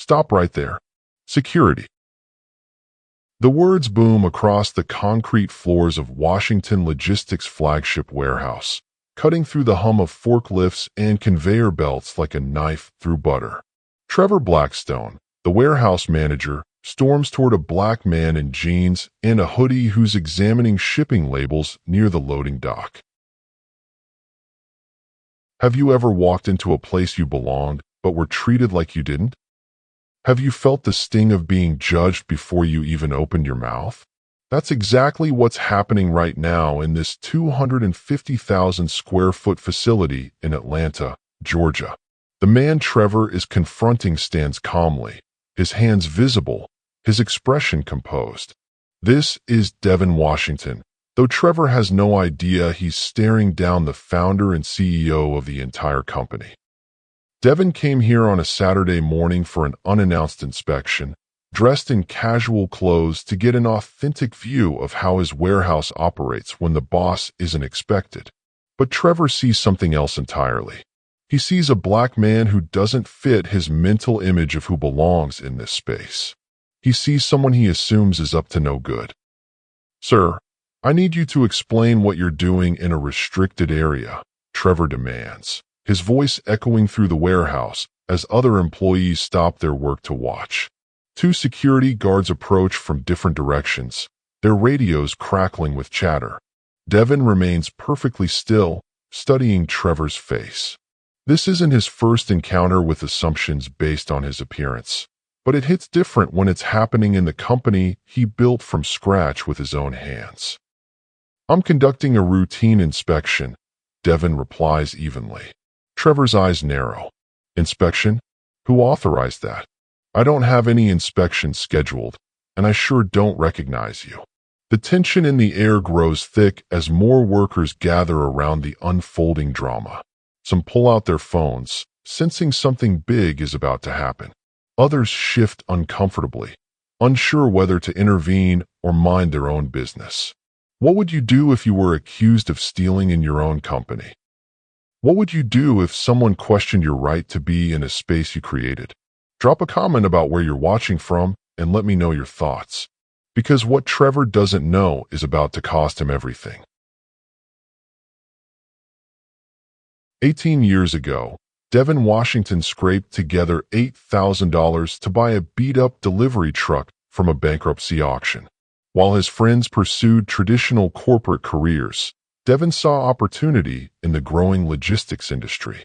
Stop right there. Security. The words boom across the concrete floors of Washington Logistics' flagship warehouse, cutting through the hum of forklifts and conveyor belts like a knife through butter. Trevor Blackstone, the warehouse manager, storms toward a black man in jeans and a hoodie who's examining shipping labels near the loading dock. Have you ever walked into a place you belonged, but were treated like you didn't? Have you felt the sting of being judged before you even opened your mouth? That's exactly what's happening right now in this 250,000 square foot facility in Atlanta, Georgia. The man Trevor is confronting stands calmly, his hands visible, his expression composed. This is DeVon Washington, though Trevor has no idea he's staring down the founder and CEO of the entire company. DeVon came here on a Saturday morning for an unannounced inspection, dressed in casual clothes to get an authentic view of how his warehouse operates when the boss isn't expected. But Trevor sees something else entirely. He sees a black man who doesn't fit his mental image of who belongs in this space. He sees someone he assumes is up to no good. "Sir, I need you to explain what you're doing in a restricted area," Trevor demands, his voice echoing through the warehouse as other employees stop their work to watch. Two security guards approach from different directions, their radios crackling with chatter. DeVon remains perfectly still, studying Trevor's face. This isn't his first encounter with assumptions based on his appearance, but it hits different when it's happening in the company he built from scratch with his own hands. "I'm conducting a routine inspection," DeVon replies evenly. Trevor's eyes narrow. "Inspection? Who authorized that? I don't have any inspections scheduled, and I sure don't recognize you." The tension in the air grows thick as more workers gather around the unfolding drama. Some pull out their phones, sensing something big is about to happen. Others shift uncomfortably, unsure whether to intervene or mind their own business. What would you do if you were accused of stealing in your own company? What would you do if someone questioned your right to be in a space you created? Drop a comment about where you're watching from and let me know your thoughts. Because what Trevor doesn't know is about to cost him everything. 18 years ago, DeVon Washington scraped together $8,000 to buy a beat-up delivery truck from a bankruptcy auction. While his friends pursued traditional corporate careers, DeVon saw opportunity in the growing logistics industry.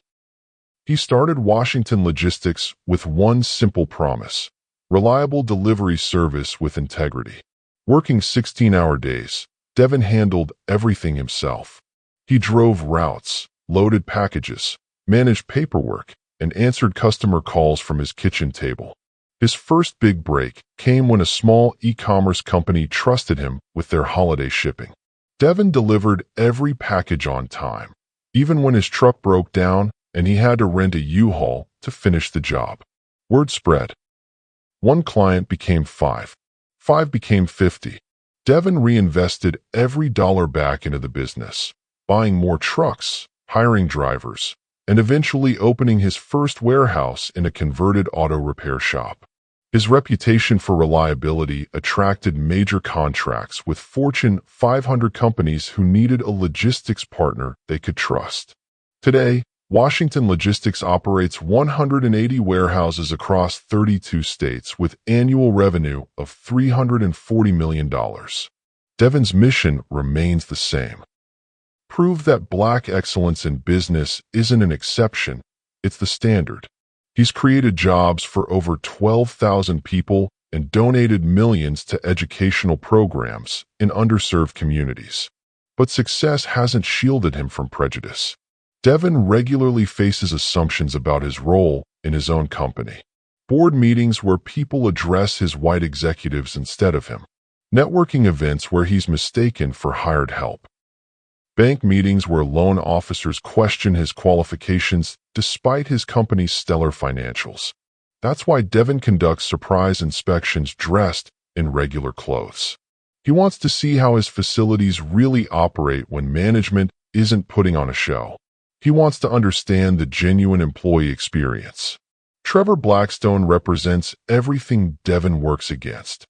He started Washington Logistics with one simple promise: reliable delivery service with integrity. Working 16-hour days, DeVon handled everything himself. He drove routes, loaded packages, managed paperwork, and answered customer calls from his kitchen table. His first big break came when a small e-commerce company trusted him with their holiday shipping. DeVon delivered every package on time, even when his truck broke down and he had to rent a U-Haul to finish the job. Word spread. One client became 5. 5 became 50. DeVon reinvested every dollar back into the business, buying more trucks, hiring drivers, and eventually opening his first warehouse in a converted auto repair shop. His reputation for reliability attracted major contracts with Fortune 500 companies who needed a logistics partner they could trust. Today, Washington Logistics operates 180 warehouses across 32 states with annual revenue of $340 million. DeVon's mission remains the same: prove that Black excellence in business isn't an exception, it's the standard. He's created jobs for over 12,000 people and donated millions to educational programs in underserved communities. But success hasn't shielded him from prejudice. DeVon regularly faces assumptions about his role in his own company. Board meetings where people address his white executives instead of him. Networking events where he's mistaken for hired help. Bank meetings where loan officers question his qualifications despite his company's stellar financials. That's why DeVon conducts surprise inspections dressed in regular clothes. He wants to see how his facilities really operate when management isn't putting on a show. He wants to understand the genuine employee experience. Trevor Blackstone represents everything Devon works against.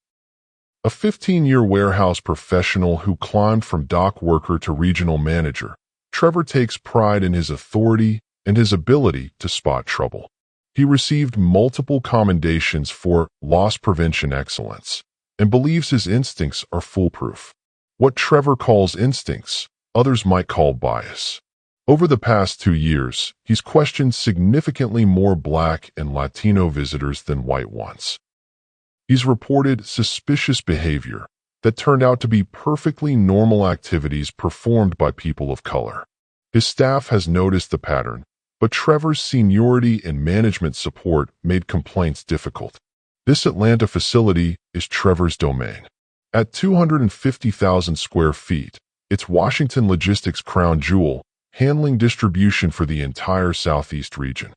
A 15-year warehouse professional who climbed from dock worker to regional manager, Trevor takes pride in his authority and his ability to spot trouble. He received multiple commendations for loss prevention excellence and believes his instincts are foolproof. What Trevor calls instincts, others might call bias. Over the past 2 years, he's questioned significantly more Black and Latino visitors than white ones. He's reported suspicious behavior that turned out to be perfectly normal activities performed by people of color. His staff has noticed the pattern, but Trevor's seniority and management support made complaints difficult. This Atlanta facility is Trevor's domain. At 250,000 square feet, it's Washington Logistics' crown jewel, handling distribution for the entire Southeast region.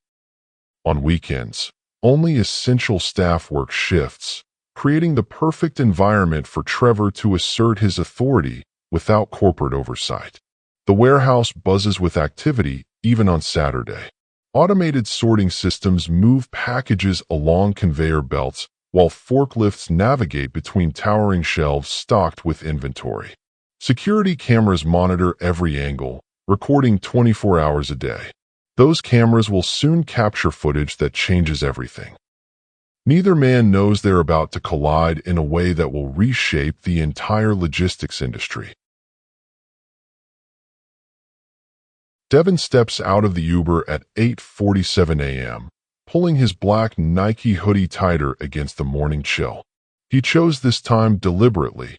On weekends, only essential staff work shifts, creating the perfect environment for Trevor to assert his authority without corporate oversight. The warehouse buzzes with activity even on Saturday. Automated sorting systems move packages along conveyor belts while forklifts navigate between towering shelves stocked with inventory. Security cameras monitor every angle, recording 24 hours a day. Those cameras will soon capture footage that changes everything. Neither man knows they're about to collide in a way that will reshape the entire logistics industry. Devon steps out of the Uber at 8:47 a.m., pulling his black Nike hoodie tighter against the morning chill. He chose this time deliberately,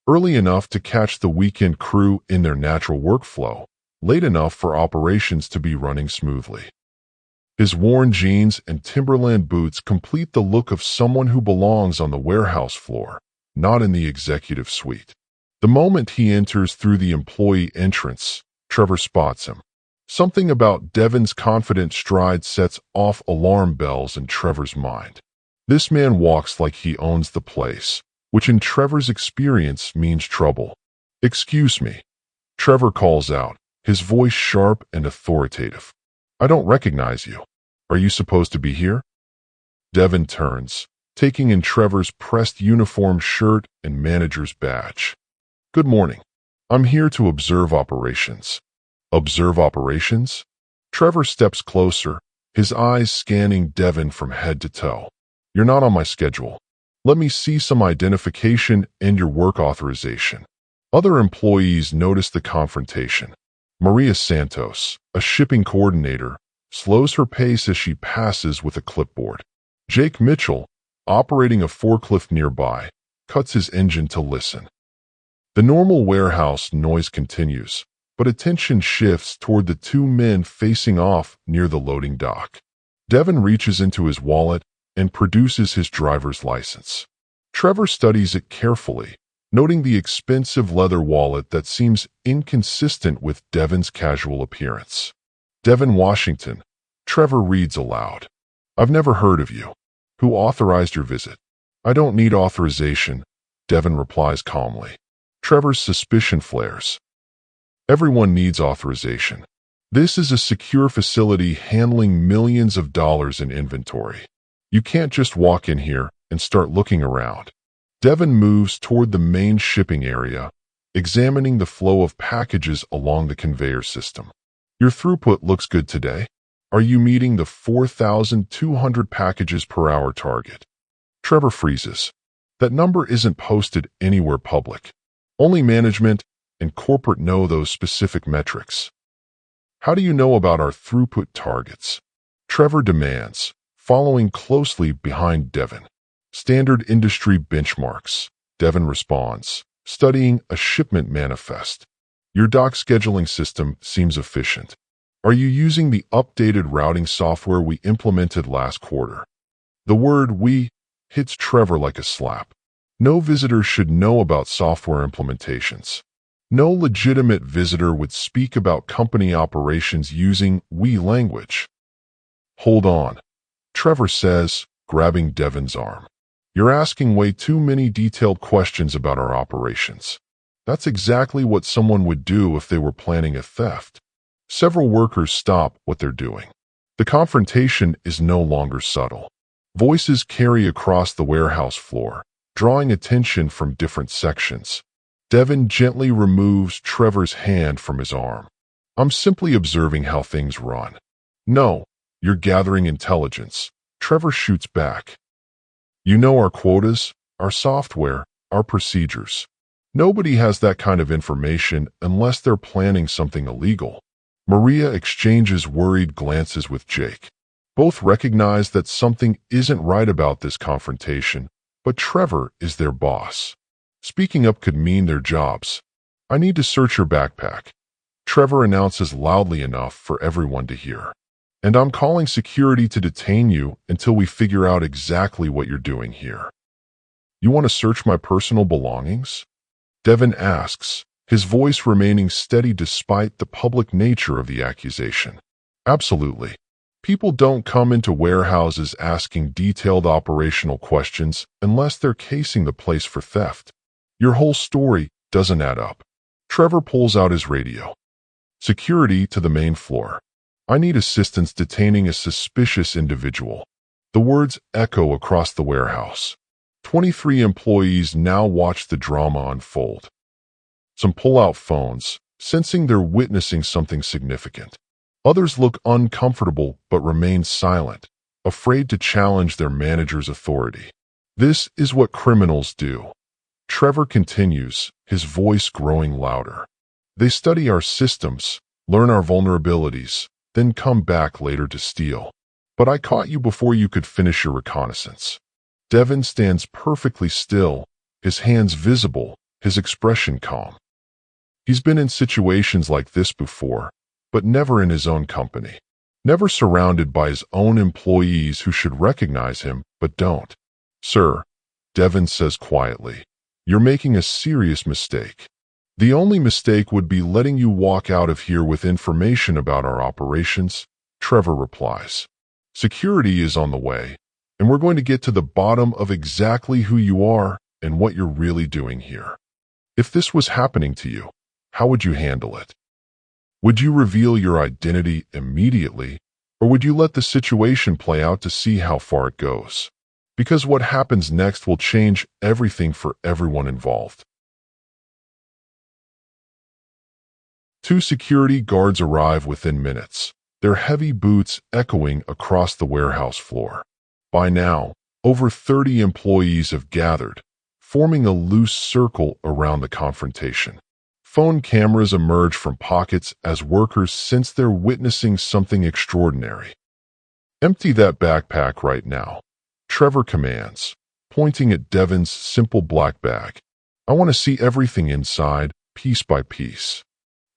early enough to catch the weekend crew in their natural workflow, late enough for operations to be running smoothly. His worn jeans and Timberland boots complete the look of someone who belongs on the warehouse floor, not in the executive suite. The moment he enters through the employee entrance, Trevor spots him. Something about Devon's confident stride sets off alarm bells in Trevor's mind. This man walks like he owns the place, which in Trevor's experience means trouble. "Excuse me," Trevor calls out, his voice sharp and authoritative. "I don't recognize you. Are you supposed to be here?" Devon turns, taking in Trevor's pressed uniform shirt and manager's badge. "Good morning. I'm here to observe operations." "Observe operations?" Trevor steps closer, his eyes scanning Devon from head to toe. "You're not on my schedule. Let me see some identification and your work authorization." Other employees notice the confrontation. Maria Santos, a shipping coordinator, slows her pace as she passes with a clipboard. Jake Mitchell, operating a forklift nearby, cuts his engine to listen. The normal warehouse noise continues, but attention shifts toward the two men facing off near the loading dock. Devon reaches into his wallet and produces his driver's license. Trevor studies it carefully, noting the expensive leather wallet that seems inconsistent with Devon's casual appearance. "DeVon Washington," Trevor reads aloud. "I've never heard of you. Who authorized your visit?" "I don't need authorization," Devon replies calmly. Trevor's suspicion flares. Everyone needs authorization. This is a secure facility handling millions of dollars in inventory. You can't just walk in here and start looking around. Devon moves toward the main shipping area, examining the flow of packages along the conveyor system. "Your throughput looks good today. Are you meeting the 4,200 packages per hour target?" Trevor freezes. That number isn't posted anywhere public. Only management and corporate know those specific metrics. "How do you know about our throughput targets?" Trevor demands, following closely behind Devon. "Standard industry benchmarks," Devon responds, studying a shipment manifest. "Your dock scheduling system seems efficient. Are you using the updated routing software we implemented last quarter?" The word "we" hits Trevor like a slap. No visitor should know about software implementations. No legitimate visitor would speak about company operations using "we" language. "Hold on," Trevor says, grabbing Devon's arm. "You're asking way too many detailed questions about our operations. That's exactly what someone would do if they were planning a theft." Several workers stop what they're doing. The confrontation is no longer subtle. Voices carry across the warehouse floor, drawing attention from different sections. Devon gently removes Trevor's hand from his arm. I'm simply observing how things run. No, you're gathering intelligence. Trevor shoots back. You know our quotas, our software, our procedures. Nobody has that kind of information unless they're planning something illegal. Maria exchanges worried glances with Jake. Both recognize that something isn't right about this confrontation, but Trevor is their boss. Speaking up could mean their jobs. I need to search your backpack. Trevor announces loudly enough for everyone to hear. And I'm calling security to detain you until we figure out exactly what you're doing here. You want to search my personal belongings? Devon asks, his voice remaining steady despite the public nature of the accusation. Absolutely. People don't come into warehouses asking detailed operational questions unless they're casing the place for theft. Your whole story doesn't add up. Trevor pulls out his radio. Security to the main floor. I need assistance detaining a suspicious individual. The words echo across the warehouse. 23 employees now watch the drama unfold. Some pull out phones, sensing they're witnessing something significant. Others look uncomfortable but remain silent, afraid to challenge their manager's authority. This is what criminals do. Trevor continues, his voice growing louder. They study our systems, learn our vulnerabilities, then come back later to steal. But I caught you before you could finish your reconnaissance. Devon stands perfectly still, his hands visible, his expression calm. He's been in situations like this before, but never in his own company. Never surrounded by his own employees who should recognize him, but don't. Sir, Devon says quietly, you're making a serious mistake. The only mistake would be letting you walk out of here with information about our operations, Trevor replies. Security is on the way, and we're going to get to the bottom of exactly who you are and what you're really doing here. If this was happening to you, how would you handle it? Would you reveal your identity immediately, or would you let the situation play out to see how far it goes? Because what happens next will change everything for everyone involved. 2 security guards arrive within minutes, their heavy boots echoing across the warehouse floor. By now, over 30 employees have gathered, forming a loose circle around the confrontation. Phone cameras emerge from pockets as workers sense they're witnessing something extraordinary. Empty that backpack right now, Trevor commands, pointing at Devon's simple black bag. I want to see everything inside, piece by piece.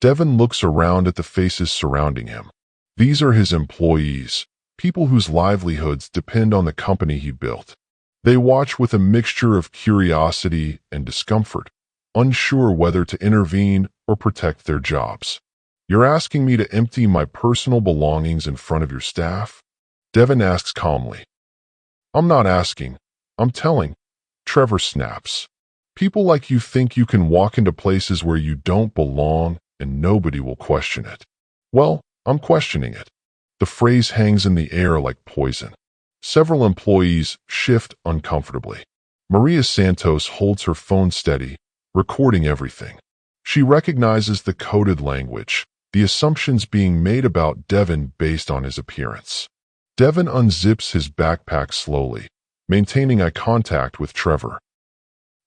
Devon looks around at the faces surrounding him. These are his employees, people whose livelihoods depend on the company he built. They watch with a mixture of curiosity and discomfort, unsure whether to intervene or protect their jobs. You're asking me to empty my personal belongings in front of your staff? Devon asks calmly. I'm not asking, I'm telling. Trevor snaps. People like you think you can walk into places where you don't belong and nobody will question it. Well, I'm questioning it. The phrase hangs in the air like poison. Several employees shift uncomfortably. Maria Santos holds her phone steady, recording everything. She recognizes the coded language, the assumptions being made about Devon based on his appearance. Devon unzips his backpack slowly, maintaining eye contact with Trevor.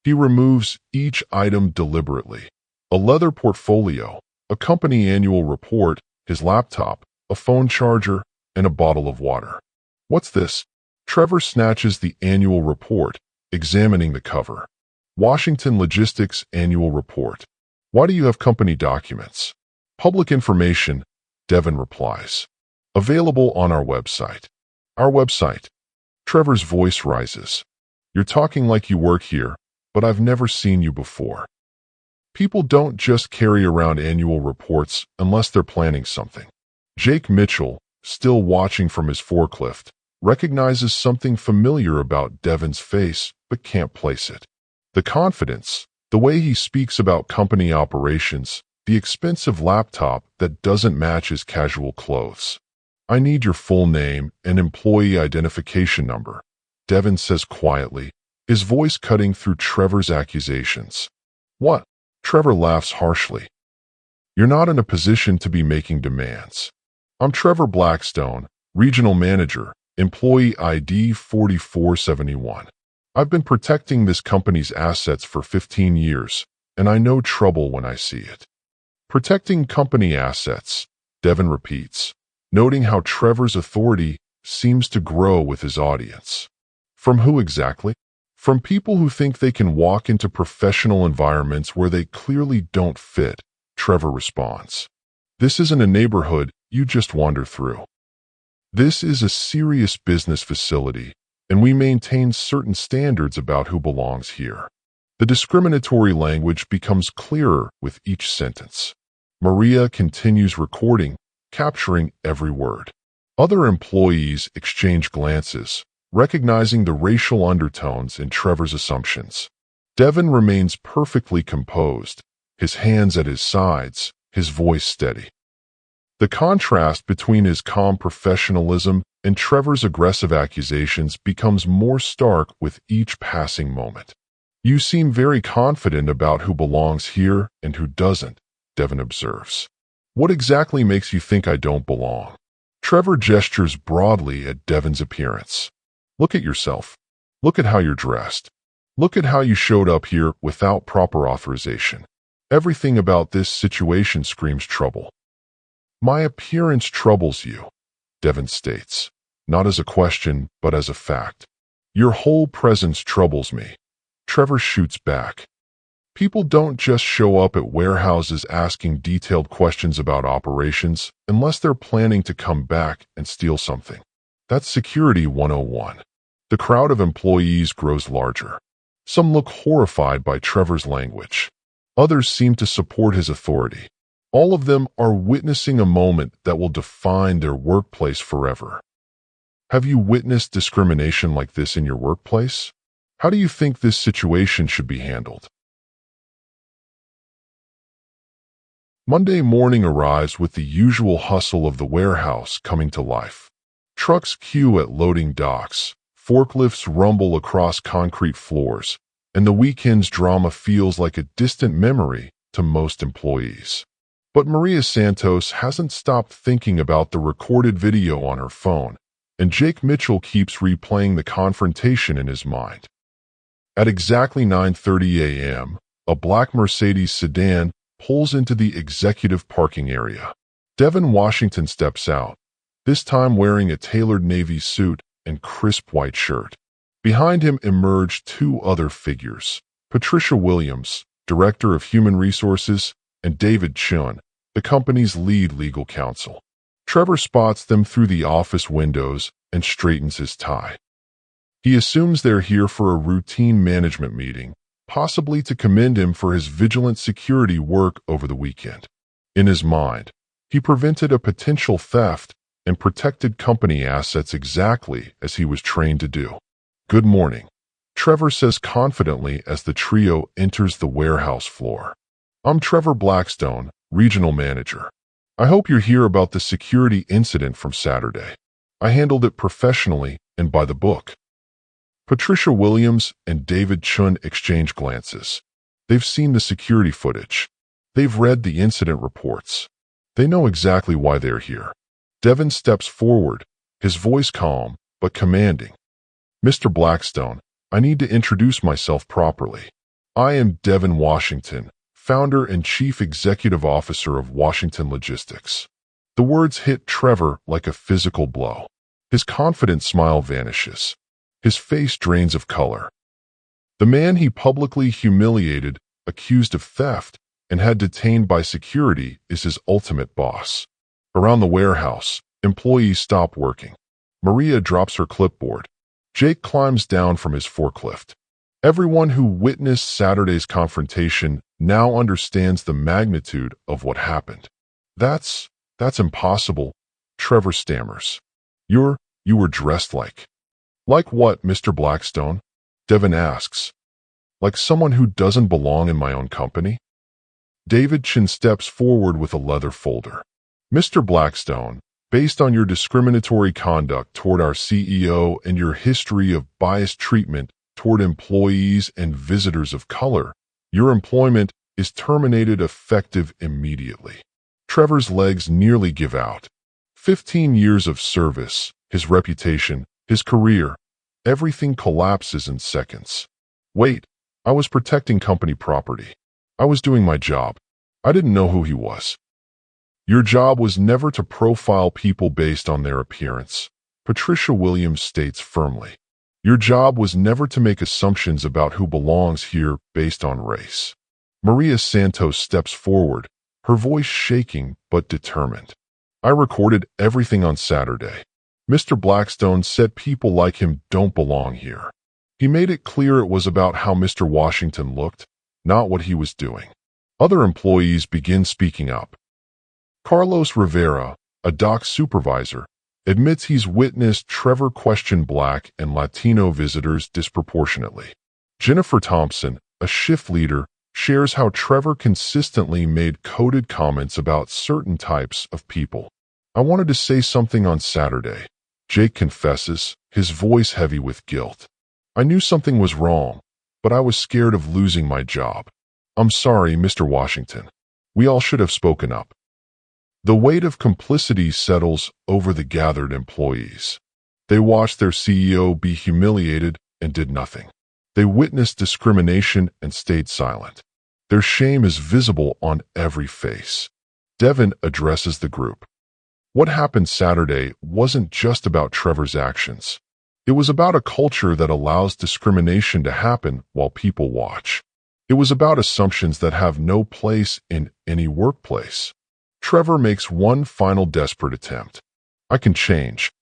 He removes each item deliberately. A leather portfolio, a company annual report, his laptop, a phone charger, and a bottle of water. What's this? Trevor snatches the annual report, examining the cover. Washington Logistics Annual Report. Why do you have company documents? Public information, Devon replies. Available on our website. Our website. Trevor's voice rises. You're talking like you work here, but I've never seen you before. People don't just carry around annual reports unless they're planning something. Jake Mitchell, still watching from his forklift, recognizes something familiar about Devon's face but can't place it. The confidence, the way he speaks about company operations, the expensive laptop that doesn't match his casual clothes. I need your full name and employee identification number, Devon says quietly, his voice cutting through Trevor's accusations. What? Trevor laughs harshly. You're not in a position to be making demands. I'm Trevor Blackstone, Regional Manager, Employee ID 4471. I've been protecting this company's assets for 15 years, and I know trouble when I see it. Protecting company assets, Devon repeats, noting how Trevor's authority seems to grow with his audience. From who exactly? From people who think they can walk into professional environments where they clearly don't fit, Trevor responds. This isn't a neighborhood you just wander through. This is a serious business facility, and we maintain certain standards about who belongs here. The discriminatory language becomes clearer with each sentence. Maria continues recording, capturing every word. Other employees exchange glances, recognizing the racial undertones in Trevor's assumptions. Devon remains perfectly composed, his hands at his sides, his voice steady. The contrast between his calm professionalism and Trevor's aggressive accusations becomes more stark with each passing moment. You seem very confident about who belongs here and who doesn't, Devon observes. What exactly makes you think I don't belong? Trevor gestures broadly at Devon's appearance. Look at yourself. Look at how you're dressed. Look at how you showed up here without proper authorization. Everything about this situation screams trouble. My appearance troubles you, Devon states, not as a question, but as a fact. Your whole presence troubles me. Trevor shoots back. People don't just show up at warehouses asking detailed questions about operations unless they're planning to come back and steal something. That's Security 101. The crowd of employees grows larger. Some look horrified by Trevor's language. Others seem to support his authority. All of them are witnessing a moment that will define their workplace forever. Have you witnessed discrimination like this in your workplace? How do you think this situation should be handled? Monday morning arrives with the usual hustle of the warehouse coming to life. Trucks queue at loading docks, forklifts rumble across concrete floors, and the weekend's drama feels like a distant memory to most employees. But Maria Santos hasn't stopped thinking about the recorded video on her phone, and Jake Mitchell keeps replaying the confrontation in his mind. At exactly 9:30 a.m., a black Mercedes sedan pulls into the executive parking area. DeVon Washington steps out, this time wearing a tailored navy suit and crisp white shirt. Behind him emerge two other figures, Patricia Williams, Director of Human Resources, and David Chun, the company's lead legal counsel. Trevor spots them through the office windows and straightens his tie. He assumes they're here for a routine management meeting, possibly to commend him for his vigilant security work over the weekend. In his mind, he prevented a potential theft and protected company assets exactly as he was trained to do. Good morning, Trevor says confidently as the trio enters the warehouse floor. I'm Trevor Blackstone, Regional Manager. I hope you're here about the security incident from Saturday. I handled it professionally and by the book. Patricia Williams and David Chun exchange glances. They've seen the security footage. They've read the incident reports. They know exactly why they're here. Devon steps forward, his voice calm but commanding. Mr. Blackstone, I need to introduce myself properly. I am DeVon Washington, founder and chief executive officer of Washington Logistics. The words hit Trevor like a physical blow. His confident smile vanishes. His face drains of color. The man he publicly humiliated, accused of theft, and had detained by security is his ultimate boss. Around the warehouse, employees stop working. Maria drops her clipboard. Jake climbs down from his forklift. Everyone who witnessed Saturday's confrontation now understands the magnitude of what happened. That's impossible, Trevor stammers. You were dressed like. Like what, Mr. Blackstone? Devon asks. Like someone who doesn't belong in my own company? David Chin steps forward with a leather folder. Mr. Blackstone, Based on your discriminatory conduct toward our CEO and your history of biased treatment toward employees and visitors of color, your employment is terminated effective immediately. Trevor's legs nearly give out. 15 years of service, his reputation, his career, everything collapses in seconds. Wait, I was protecting company property. I was doing my job. I didn't know who he was. Your job was never to profile people based on their appearance, Patricia Williams states firmly. Your job was never to make assumptions about who belongs here based on race. Maria Santos steps forward, her voice shaking but determined. I recorded everything on Saturday. Mr. Blackstone said people like him don't belong here. He made it clear it was about how Mr. Washington looked, not what he was doing. Other employees begin speaking up. Carlos Rivera, a dock supervisor, admits he's witnessed Trevor question Black and Latino visitors disproportionately. Jennifer Thompson, a shift leader, shares how Trevor consistently made coded comments about certain types of people. I wanted to say something on Saturday. Jake confesses, his voice heavy with guilt. I knew something was wrong, but I was scared of losing my job. I'm sorry, Mr. Washington. We all should have spoken up. The weight of complicity settles over the gathered employees. They watched their CEO be humiliated and did nothing. They witnessed discrimination and stayed silent. Their shame is visible on every face. DeVon addresses the group. What happened Saturday wasn't just about Trevor's actions. It was about a culture that allows discrimination to happen while people watch. It was about assumptions that have no place in any workplace. Trevor makes one final desperate attempt. I can change.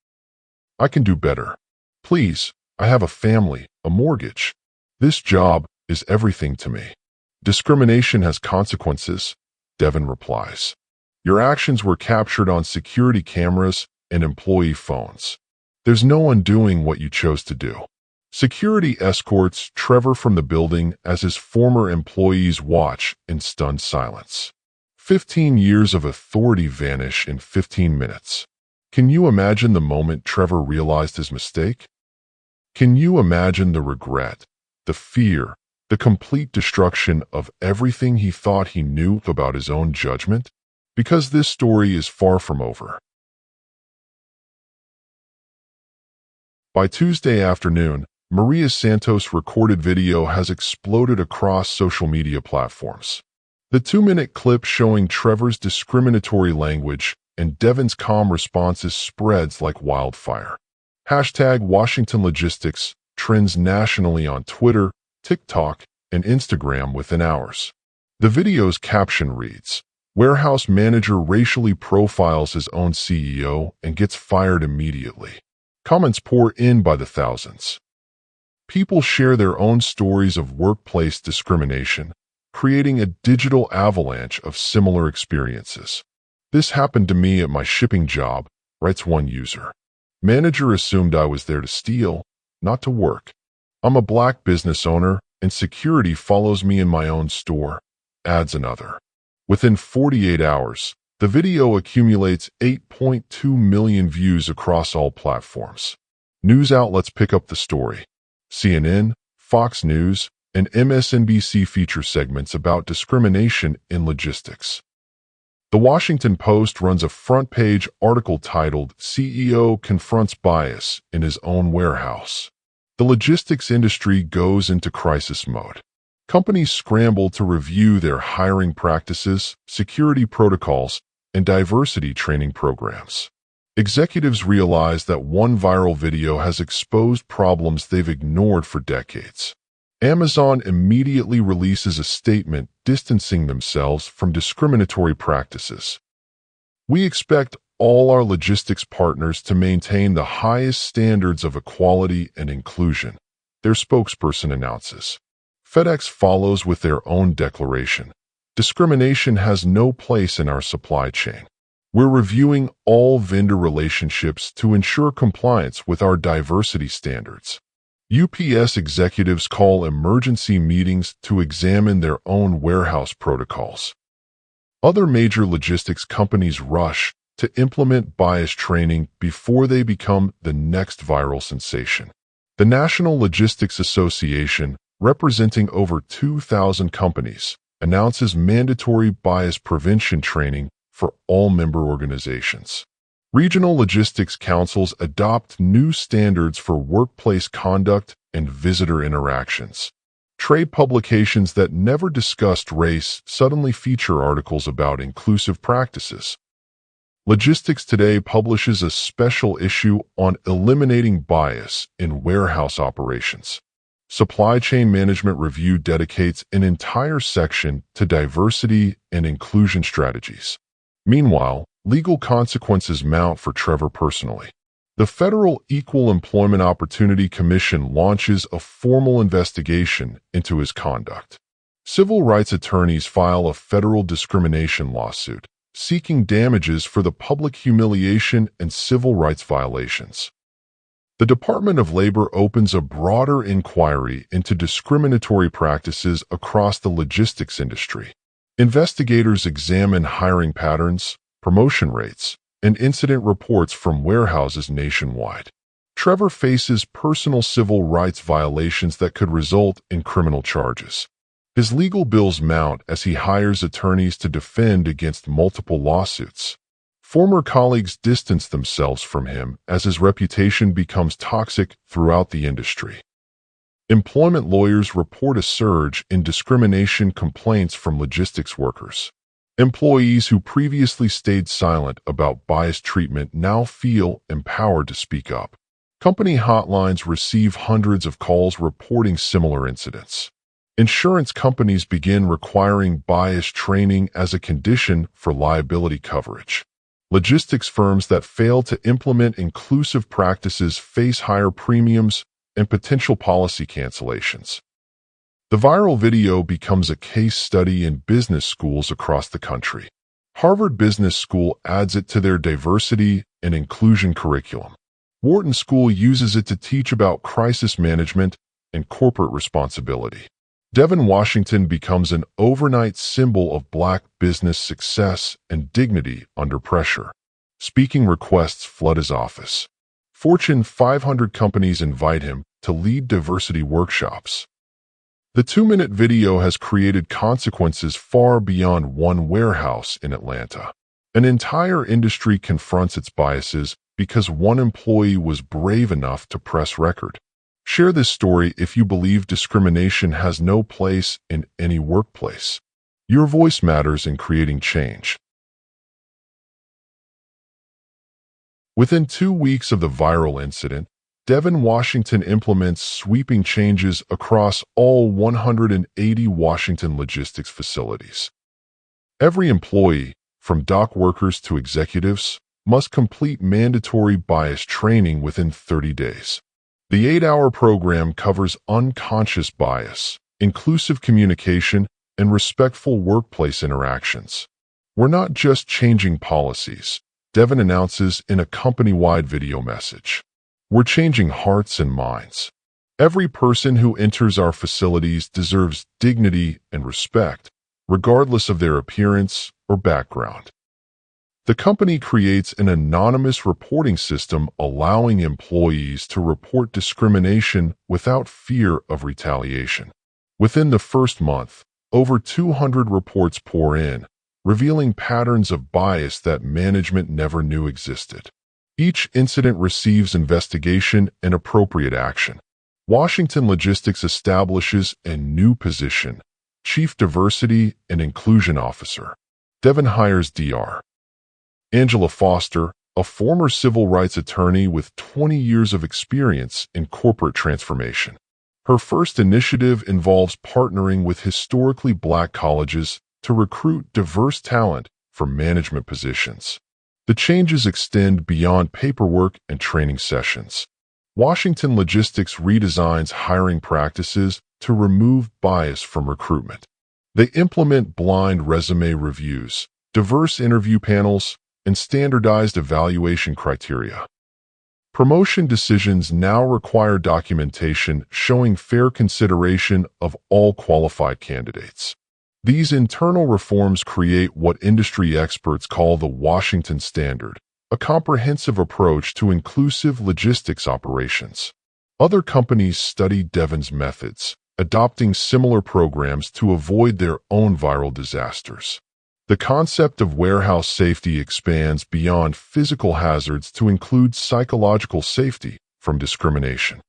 I can do better. Please, I have a family, a mortgage. This job is everything to me. Discrimination has consequences, DeVon replies. Your actions were captured on security cameras and employee phones. There's no undoing what you chose to do. Security escorts Trevor from the building as his former employees watch in stunned silence. 15 years of authority vanish in 15 minutes. Can you imagine the moment Trevor realized his mistake? Can you imagine the regret, the fear, the complete destruction of everything he thought he knew about his own judgment? Because this story is far from over. By Tuesday afternoon, Maria Santos' recorded video has exploded across social media platforms. The 2-minute clip showing Trevor's discriminatory language and DeVon's calm responses spreads like wildfire. #Washington Logistics trends nationally on Twitter, TikTok, and Instagram within hours. The video's caption reads, "Warehouse manager racially profiles his own CEO and gets fired immediately." Comments pour in by the thousands. People share their own stories of workplace discrimination, creating a digital avalanche of similar experiences. This happened to me at my shipping job, writes one user. Manager assumed I was there to steal, not to work. I'm a Black business owner, and security follows me in my own store, adds another. Within 48 hours, the video accumulates 8.2 million views across all platforms. News outlets pick up the story. CNN, Fox News, and MSNBC feature segments about discrimination in logistics. The Washington Post runs a front-page article titled "CEO Confronts Bias in His Own Warehouse." The logistics industry goes into crisis mode. Companies scramble to review their hiring practices, security protocols, and diversity training programs. Executives realize that one viral video has exposed problems they've ignored for decades. Amazon immediately releases a statement distancing themselves from discriminatory practices. We expect all our logistics partners to maintain the highest standards of equality and inclusion, their spokesperson announces. FedEx follows with their own declaration. Discrimination has no place in our supply chain. We're reviewing all vendor relationships to ensure compliance with our diversity standards. UPS executives call emergency meetings to examine their own warehouse protocols. Other major logistics companies rush, to implement bias training before they become the next viral sensation. The National Logistics Association, representing over 2,000 companies, announces mandatory bias prevention training for all member organizations. Regional logistics councils adopt new standards for workplace conduct and visitor interactions. Trade publications that never discussed race suddenly feature articles about inclusive practices. Logistics Today publishes a special issue on eliminating bias in warehouse operations. Supply Chain Management Review dedicates an entire section to diversity and inclusion strategies. Meanwhile, legal consequences mount for Trevor personally. The Federal Equal Employment Opportunity Commission launches a formal investigation into his conduct. Civil rights attorneys file a federal discrimination lawsuit, seeking damages for the public humiliation and civil rights violations. The Department of Labor opens a broader inquiry into discriminatory practices across the logistics industry. Investigators examine hiring patterns, promotion rates, and incident reports from warehouses nationwide. Trevor faces personal civil rights violations that could result in criminal charges. His legal bills mount as he hires attorneys to defend against multiple lawsuits. Former colleagues distance themselves from him as his reputation becomes toxic throughout the industry. Employment lawyers report a surge in discrimination complaints from logistics workers. Employees who previously stayed silent about biased treatment now feel empowered to speak up. Company hotlines receive hundreds of calls reporting similar incidents. Insurance companies begin requiring bias training as a condition for liability coverage. Logistics firms that fail to implement inclusive practices face higher premiums and potential policy cancellations. The viral video becomes a case study in business schools across the country. Harvard Business School adds it to their diversity and inclusion curriculum. Wharton School uses it to teach about crisis management and corporate responsibility. DeVon Washington becomes an overnight symbol of Black business success and dignity under pressure. Speaking requests flood his office. Fortune 500 companies invite him to lead diversity workshops. The 2-minute video has created consequences far beyond one warehouse in Atlanta. An entire industry confronts its biases because one employee was brave enough to press record. Share this story if you believe discrimination has no place in any workplace. Your voice matters in creating change. Within 2 weeks of the viral incident, DeVon Washington implements sweeping changes across all 180 Washington logistics facilities. Every employee, from dock workers to executives, must complete mandatory bias training within 30 days. The 8-hour program covers unconscious bias, inclusive communication, and respectful workplace interactions. We're not just changing policies, DeVon announces in a company-wide video message. We're changing hearts and minds. Every person who enters our facilities deserves dignity and respect, regardless of their appearance or background. The company creates an anonymous reporting system allowing employees to report discrimination without fear of retaliation. Within the first month, over 200 reports pour in, revealing patterns of bias that management never knew existed. Each incident receives investigation and appropriate action. Washington Logistics establishes a new position, Chief Diversity and Inclusion Officer. DeVon hires Dr. Angela Foster, a former civil rights attorney with 20 years of experience in corporate transformation. Her first initiative involves partnering with historically Black colleges to recruit diverse talent for management positions. The changes extend beyond paperwork and training sessions. Washington Logistics redesigns hiring practices to remove bias from recruitment. They implement blind resume reviews, diverse interview panels, and standardized evaluation criteria. Promotion decisions now require documentation showing fair consideration of all qualified candidates. These internal reforms create what industry experts call the Washington Standard, a comprehensive approach to inclusive logistics operations. Other companies study Devon's methods, adopting similar programs to avoid their own viral disasters. The concept of warehouse safety expands beyond physical hazards to include psychological safety from discrimination.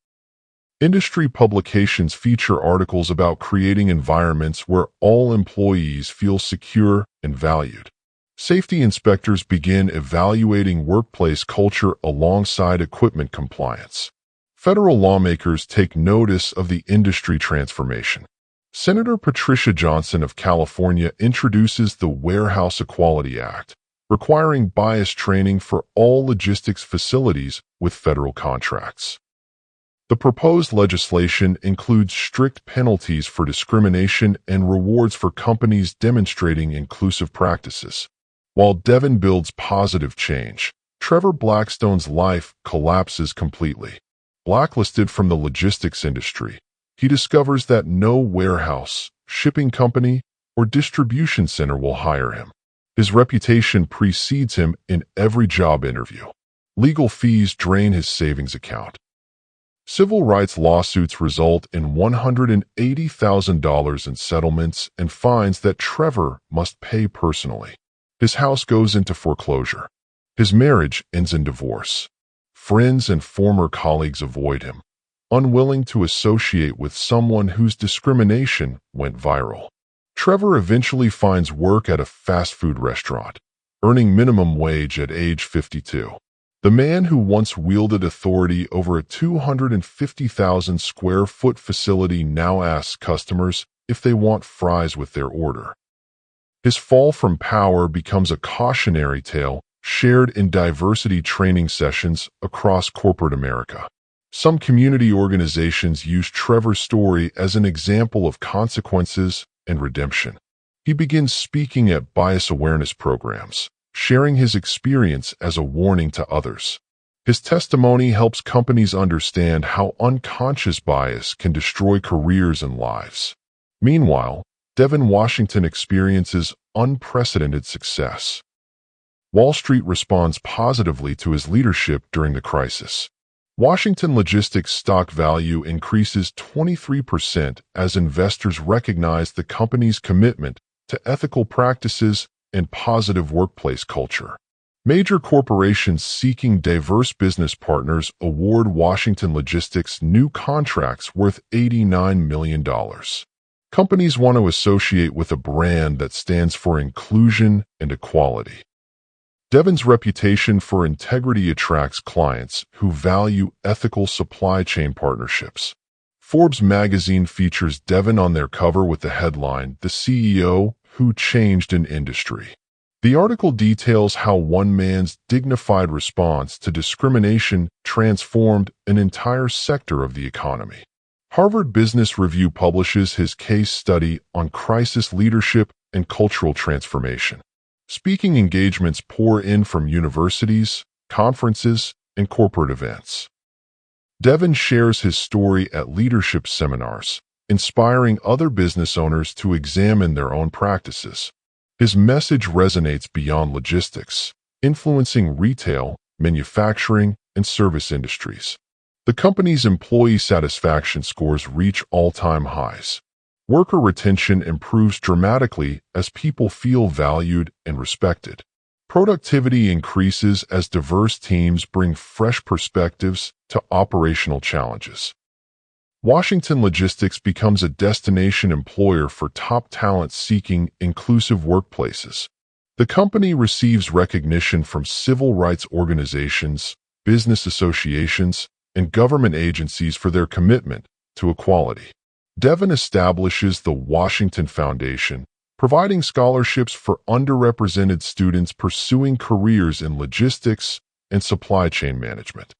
Industry publications feature articles about creating environments where all employees feel secure and valued. Safety inspectors begin evaluating workplace culture alongside equipment compliance. Federal lawmakers take notice of the industry transformation. Senator Patricia Johnson of California introduces the Warehouse Equality Act, requiring bias training for all logistics facilities with federal contracts. The proposed legislation includes strict penalties for discrimination and rewards for companies demonstrating inclusive practices. While Devon builds positive change, Trevor Blackstone's life collapses completely. Blacklisted from the logistics industry, he discovers that no warehouse, shipping company, or distribution center will hire him. His reputation precedes him in every job interview. Legal fees drain his savings account. Civil rights lawsuits result in $180,000 in settlements and fines that Trevor must pay personally. His house goes into foreclosure. His marriage ends in divorce. Friends and former colleagues avoid him, unwilling to associate with someone whose discrimination went viral. Trevor eventually finds work at a fast food restaurant, earning minimum wage at age 52. The man who once wielded authority over a 250,000 square foot facility now asks customers if they want fries with their order. His fall from power becomes a cautionary tale shared in diversity training sessions across corporate America. Some community organizations use Trevor's story as an example of consequences and redemption. He begins speaking at bias awareness programs, sharing his experience as a warning to others. His testimony helps companies understand how unconscious bias can destroy careers and lives. Meanwhile, DeVon Washington experiences unprecedented success. Wall Street responds positively to his leadership during the crisis. Washington Logistics stock value increases 23% as investors recognize the company's commitment to ethical practices and positive workplace culture. Major corporations seeking diverse business partners award Washington Logistics new contracts worth $89 million. Companies want to associate with a brand that stands for inclusion and equality. Devon's reputation for integrity attracts clients who value ethical supply chain partnerships. Forbes magazine features Devon on their cover with the headline, "The CEO Who Changed an Industry." The article details how one man's dignified response to discrimination transformed an entire sector of the economy. Harvard Business Review publishes his case study on crisis leadership and cultural transformation. Speaking engagements pour in from universities, conferences, and corporate events. Devon shares his story at leadership seminars, inspiring other business owners to examine their own practices. His message resonates beyond logistics, influencing retail, manufacturing, and service industries. The company's employee satisfaction scores reach all-time highs. Worker retention improves dramatically as people feel valued and respected. Productivity increases as diverse teams bring fresh perspectives to operational challenges. Washington Logistics becomes a destination employer for top talent seeking inclusive workplaces. The company receives recognition from civil rights organizations, business associations, and government agencies for their commitment to equality. Devon establishes the Washington Foundation, providing scholarships for underrepresented students pursuing careers in logistics and supply chain management.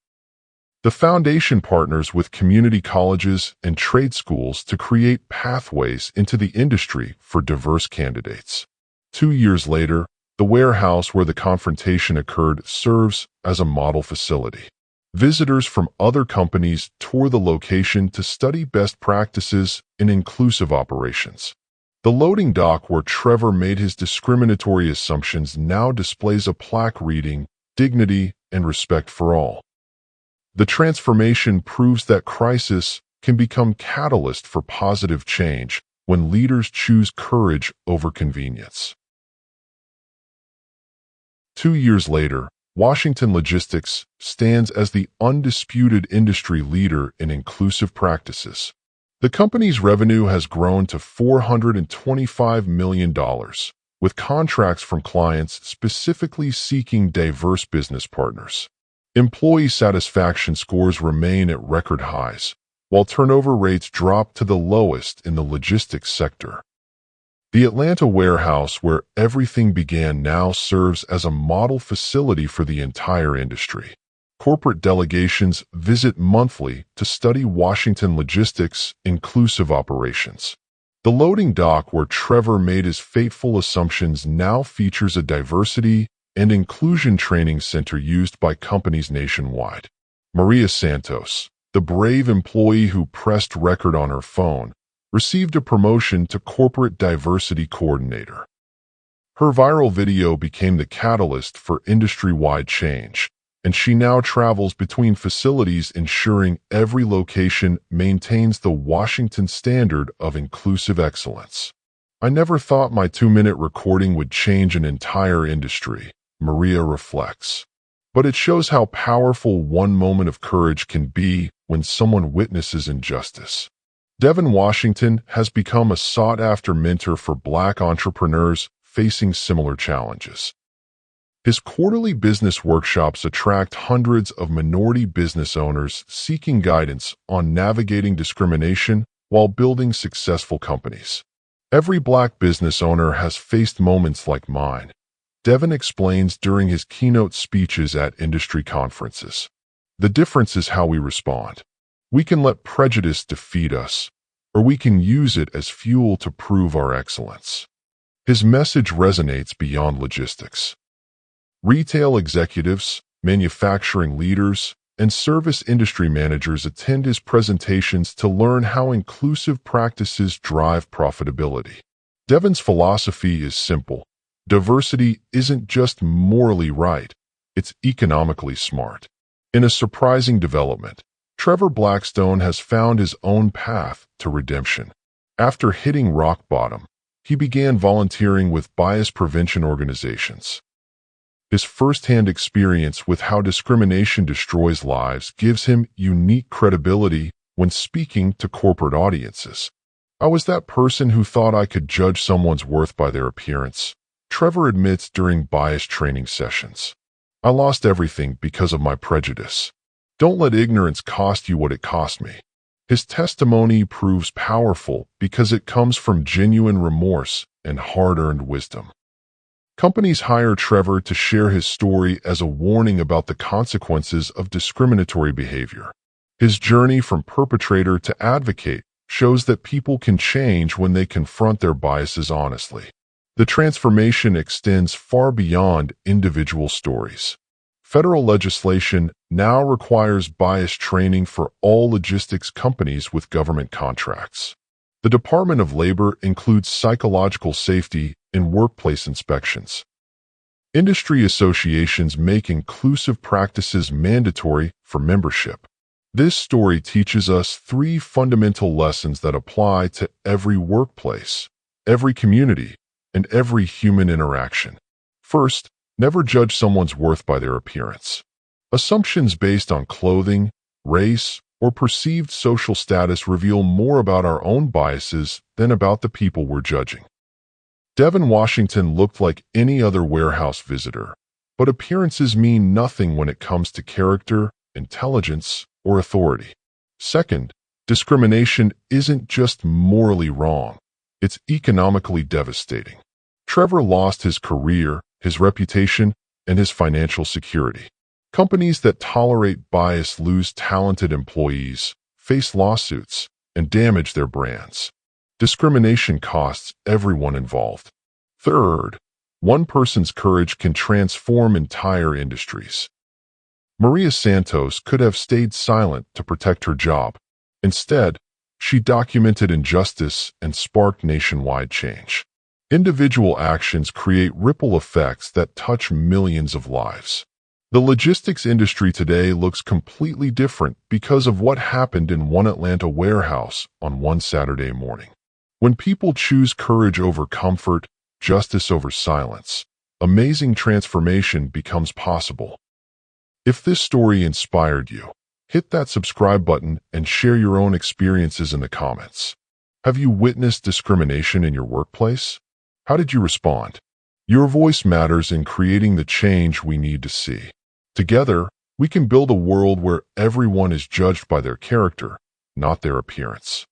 The foundation partners with community colleges and trade schools to create pathways into the industry for diverse candidates. 2 years later, the warehouse where the confrontation occurred serves as a model facility. Visitors from other companies tour the location to study best practices in inclusive operations. The loading dock where Trevor made his discriminatory assumptions now displays a plaque reading, "Dignity and respect for all." The transformation proves that crisis can become catalyst for positive change when leaders choose courage over convenience. 2 years later, Washington Logistics stands as the undisputed industry leader in inclusive practices. The company's revenue has grown to $425 million, with contracts from clients specifically seeking diverse business partners. Employee satisfaction scores remain at record highs, while turnover rates drop to the lowest in the logistics sector. The Atlanta warehouse where everything began now serves as a model facility for the entire industry. Corporate delegations visit monthly to study Washington Logistics' inclusive operations. The loading dock where Trevor made his fateful assumptions now features a diversity and inclusion training center used by companies nationwide. Maria Santos, the brave employee who pressed record on her phone, received a promotion to Corporate Diversity Coordinator. Her viral video became the catalyst for industry-wide change, and she now travels between facilities ensuring every location maintains the Washington standard of inclusive excellence. "I never thought my 2-minute recording would change an entire industry," Maria reflects. But it shows how powerful one moment of courage can be when someone witnesses injustice. DeVon Washington has become a sought-after mentor for Black entrepreneurs facing similar challenges. His quarterly business workshops attract hundreds of minority business owners seeking guidance on navigating discrimination while building successful companies. "Every Black business owner has faced moments like mine," DeVon explains during his keynote speeches at industry conferences. "The difference is how we respond. We can let prejudice defeat us, or we can use it as fuel to prove our excellence." His message resonates beyond logistics. Retail executives, manufacturing leaders, and service industry managers attend his presentations to learn how inclusive practices drive profitability. DeVon's philosophy is simple. Diversity isn't just morally right, it's economically smart. In a surprising development, Trevor Blackstone has found his own path to redemption. After hitting rock bottom, he began volunteering with bias prevention organizations. His firsthand experience with how discrimination destroys lives gives him unique credibility when speaking to corporate audiences. "I was that person who thought I could judge someone's worth by their appearance," Trevor admits during bias training sessions. "I lost everything because of my prejudice. Don't let ignorance cost you what it cost me." His testimony proves powerful because it comes from genuine remorse and hard-earned wisdom. Companies hire Trevor to share his story as a warning about the consequences of discriminatory behavior. His journey from perpetrator to advocate shows that people can change when they confront their biases honestly. The transformation extends far beyond individual stories. Federal legislation now requires bias training for all logistics companies with government contracts. The Department of Labor includes psychological safety in workplace inspections. Industry associations make inclusive practices mandatory for membership. This story teaches us 3 fundamental lessons that apply to every workplace, every community, and every human interaction. First, never judge someone's worth by their appearance. Assumptions based on clothing, race, or perceived social status reveal more about our own biases than about the people we're judging. DeVon Washington looked like any other warehouse visitor, but appearances mean nothing when it comes to character, intelligence, or authority. Second, discrimination isn't just morally wrong, it's economically devastating. Trevor lost his career, his reputation, and his financial security. Companies that tolerate bias lose talented employees, face lawsuits, and damage their brands. Discrimination costs everyone involved. Third, one person's courage can transform entire industries. Maria Santos could have stayed silent to protect her job. Instead, She documented injustice and sparked nationwide change. Individual actions create ripple effects that touch millions of lives. The logistics industry today looks completely different because of what happened in one Atlanta warehouse on one Saturday morning. When people choose courage over comfort, justice over silence, amazing transformation becomes possible. If this story inspired you, hit that subscribe button and share your own experiences in the comments. Have you witnessed discrimination in your workplace? How did you respond? Your voice matters in creating the change we need to see. Together, we can build a world where everyone is judged by their character, not their appearance.